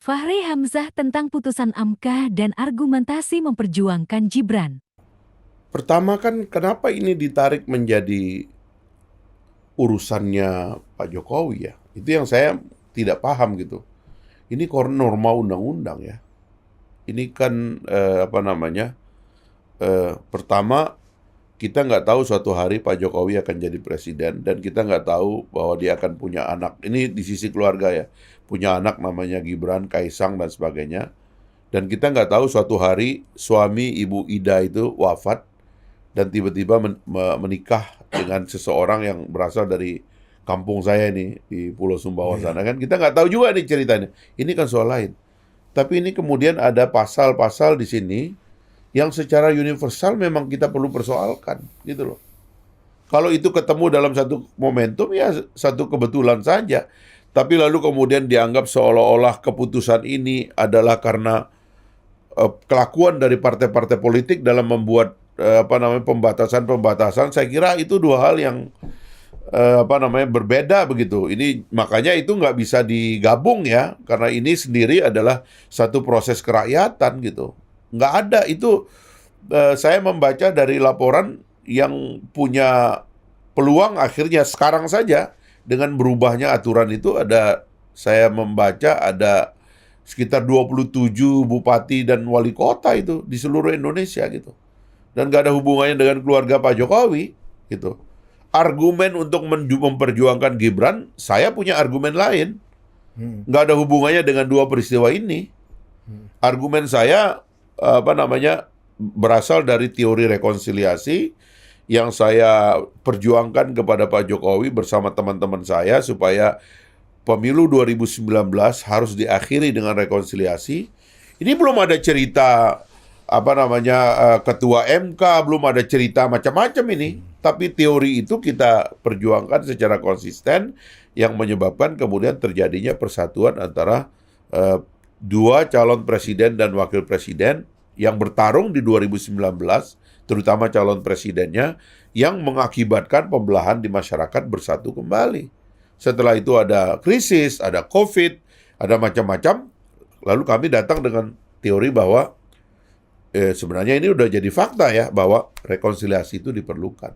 Fahri Hamzah tentang putusan MK dan argumentasi memperjuangkan Gibran. Pertama kan kenapa ini ditarik menjadi urusannya Pak Jokowi ya? Itu yang saya tidak paham gitu. Ini norma undang-undang ya. Ini kan pertama kita nggak tahu suatu hari Pak Jokowi akan jadi presiden dan kita nggak tahu bahwa dia akan punya anak. Ini di sisi keluarga ya, punya anak namanya Gibran, Kaisang dan sebagainya. Dan kita nggak tahu suatu hari suami Ibu Ida itu wafat dan tiba-tiba menikah dengan seseorang yang berasal dari kampung saya ini di Pulau Sumbawa sana kan kita nggak tahu juga nih ceritanya. Ini kan soal lain. Tapi ini kemudian ada pasal-pasal di sini yang secara universal memang kita perlu persoalkan gitu loh. Kalau itu ketemu dalam satu momentum ya satu kebetulan saja. Tapi lalu kemudian dianggap seolah-olah keputusan ini adalah karena kelakuan dari partai-partai politik dalam membuat pembatasan-pembatasan. Saya kira itu dua hal yang berbeda begitu. Ini makanya itu nggak bisa digabung ya, karena ini sendiri adalah satu proses kerakyatan gitu. Nggak ada itu. Saya membaca dari laporan yang punya peluang akhirnya sekarang saja dengan berubahnya aturan itu saya membaca ada sekitar 27 bupati dan wali kota itu di seluruh Indonesia gitu. Dan nggak ada hubungannya dengan keluarga Pak Jokowi gitu. Argumen untuk memperjuangkan Gibran, saya punya argumen lain. Nggak ada hubungannya dengan dua peristiwa ini. Argumen saya berasal dari teori rekonsiliasi yang saya perjuangkan kepada Pak Jokowi bersama teman-teman saya supaya pemilu 2019 harus diakhiri dengan rekonsiliasi. Ini belum ada cerita ketua MK, belum ada cerita macam-macam ini. Tapi teori itu kita perjuangkan secara konsisten yang menyebabkan kemudian terjadinya persatuan antara dua calon presiden dan wakil presiden yang bertarung di 2019, terutama calon presidennya, yang mengakibatkan pembelahan di masyarakat bersatu kembali. Setelah itu ada krisis, ada COVID, ada macam-macam. Lalu kami datang dengan teori bahwa sebenarnya ini udah jadi fakta ya, bahwa rekonsiliasi itu diperlukan.